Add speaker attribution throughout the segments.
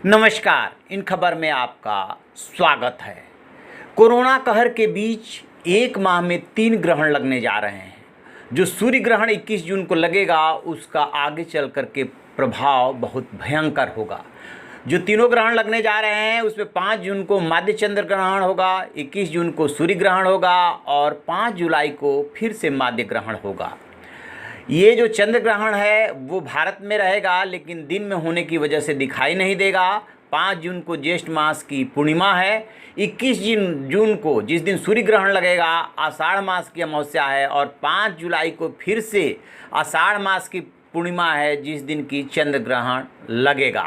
Speaker 1: नमस्कार। इन खबर में आपका स्वागत है। कोरोना कहर के बीच एक माह में 3 ग्रहण लगने जा रहे हैं। जो सूर्य ग्रहण 21 जून को लगेगा उसका आगे चल कर के प्रभाव बहुत भयंकर होगा। जो तीनों ग्रहण लगने जा रहे हैं उसमें 5 जून को माध्य चंद्र ग्रहण होगा, 21 जून को सूर्य ग्रहण होगा और 5 जुलाई को फिर से माध्य ग्रहण होगा। ये जो चंद्र ग्रहण है वो भारत में रहेगा लेकिन दिन में होने की वजह से दिखाई नहीं देगा। 5 जून को ज्येष्ठ मास की पूर्णिमा है। 21 जून को जिस दिन सूर्य ग्रहण लगेगा आषाढ़ मास की अमावस्या है और 5 जुलाई को फिर से आषाढ़ मास की पूर्णिमा है जिस दिन की चंद्र ग्रहण लगेगा।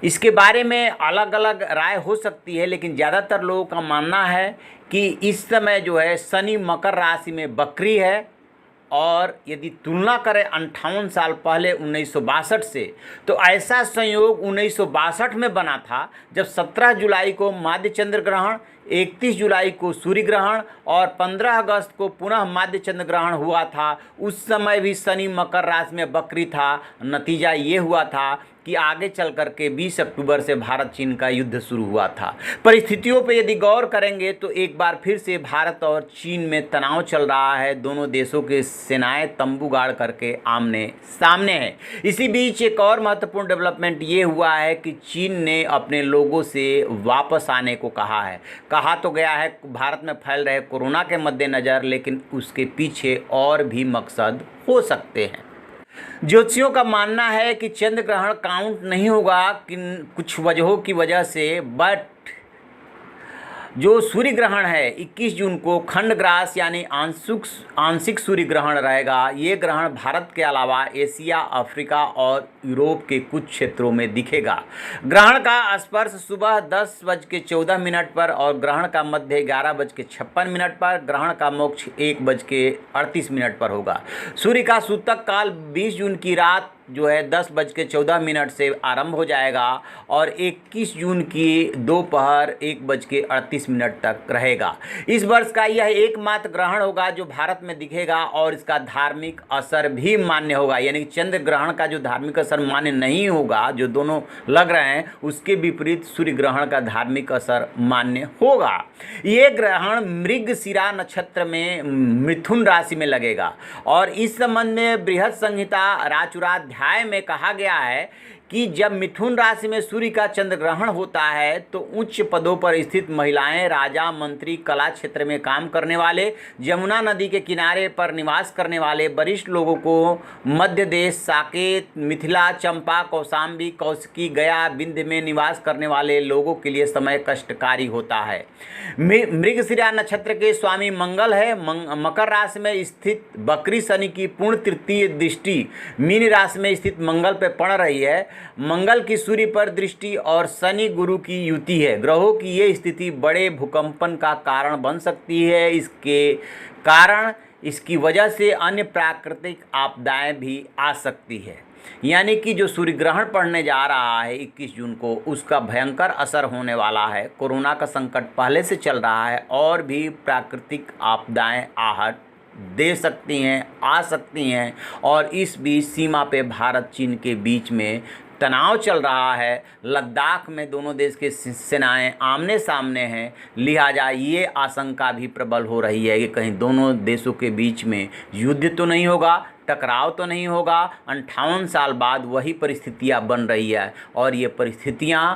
Speaker 1: इसके बारे में अलग अलग राय हो सकती है लेकिन ज़्यादातर लोगों का मानना है कि इस समय जो है शनि मकर राशि में वक्री है और यदि तुलना करें 58 साल पहले 1962 से तो ऐसा संयोग 1962 में बना था जब 17 जुलाई को माध्य चंद्र ग्रहण, 31 जुलाई को सूर्य ग्रहण और 15 अगस्त को पुनः माध्य चंद्र ग्रहण हुआ था। उस समय भी शनि मकर राशि में वक्री था। नतीजा ये हुआ था कि आगे चल कर के 20 अक्टूबर से भारत चीन का युद्ध शुरू हुआ था। परिस्थितियों पर यदि गौर करेंगे तो एक बार फिर से भारत और चीन में तनाव चल रहा है। दोनों देशों के सेनाएं तंबू गाड़ करके आमने सामने हैं। इसी बीच एक और महत्वपूर्ण डेवलपमेंट ये हुआ है कि चीन ने अपने लोगों से वापस आने को कहा है। कहा तो गया है भारत में फैल रहे कोरोना के मद्देनज़र, लेकिन उसके पीछे और भी मकसद हो सकते हैं। ज्योतिषियों का मानना है कि चंद्र ग्रहण काउंट नहीं होगा कुछ वजहों की वजह से, बट जो सूर्य ग्रहण है 21 जून को खंडग्रास यानी आंशिक सूर्य ग्रहण रहेगा। ये ग्रहण भारत के अलावा एशिया, अफ्रीका और यूरोप के कुछ क्षेत्रों में दिखेगा। ग्रहण का स्पर्श सुबह 10:14 पर और ग्रहण का मध्य 11:56 पर, ग्रहण का मोक्ष 1:38 पर होगा। सूर्य का सूतक काल 20 जून की रात जो है 10:14 से आरंभ हो जाएगा और 21 जून की दोपहर 1:38 तक रहेगा। इस वर्ष का यह एकमात्र ग्रहण होगा जो भारत में दिखेगा और इसका धार्मिक असर भी मान्य होगा। यानी चंद्र ग्रहण का जो धार्मिक असर मान्य नहीं होगा, जो दोनों लग रहे हैं, उसके विपरीत सूर्य ग्रहण का धार्मिक असर मान्य होगा। ये ग्रहण मृगशिरा नक्षत्र में मिथुन राशि में लगेगा और इस संबंध में बृहद संहिता राचुराध्याय में कहा गया है कि जब मिथुन राशि में सूर्य का चंद्र ग्रहण होता है तो उच्च पदों पर स्थित महिलाएं, राजा, मंत्री, कला क्षेत्र में काम करने वाले, यमुना नदी के किनारे पर निवास करने वाले वरिष्ठ लोगों को, मध्य देश, साकेत, मिथिला, चंपा, कौशाम्बी, कौशिकी, गया, विंध्य में निवास करने वाले लोगों के लिए समय कष्टकारी होता है। मृगशिरा नक्षत्र के स्वामी मंगल है। मकर राशि में स्थित वक्री शनि की पूर्ण तृतीय दृष्टि मीन राशि में स्थित मंगल पर पड़ रही है। मंगल की सूर्य पर दृष्टि और शनि गुरु की युति है। ग्रहों की ये स्थिति बड़े भूकंपन का कारण बन सकती है। इसके कारण इसकी वजह से अन्य प्राकृतिक आपदाएं भी आ सकती है। यानी कि जो सूर्य ग्रहण पड़ने जा रहा है 21 जून को, उसका भयंकर असर होने वाला है। कोरोना का संकट पहले से चल रहा है और भी प्राकृतिक आपदाएं आहट दे सकती हैं, आ सकती हैं और इस बीच सीमा पे भारत चीन के बीच में तनाव चल रहा है। लद्दाख में दोनों देश के सेनाएं आमने सामने हैं, लिहाजा ये आशंका भी प्रबल हो रही है कि कहीं दोनों देशों के बीच में युद्ध तो नहीं होगा, टकराव तो नहीं होगा। 58 साल बाद वही परिस्थितियां बन रही है और ये परिस्थितियां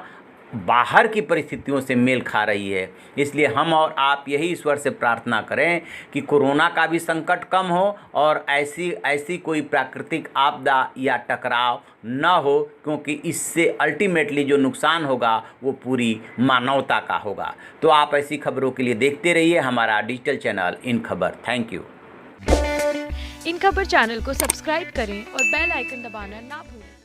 Speaker 1: बाहर की परिस्थितियों से मेल खा रही है। इसलिए हम और आप यही ईश्वर से प्रार्थना करें कि कोरोना का भी संकट कम हो और ऐसी कोई प्राकृतिक आपदा या टकराव न हो, क्योंकि इससे अल्टीमेटली जो नुकसान होगा वो पूरी मानवता का होगा। तो आप ऐसी खबरों के लिए देखते रहिए हमारा डिजिटल चैनल इन खबर। Thank you.
Speaker 2: इन खबर चैनल को सब्सक्राइब करें और बेल आइकन दबाना ना भूलें।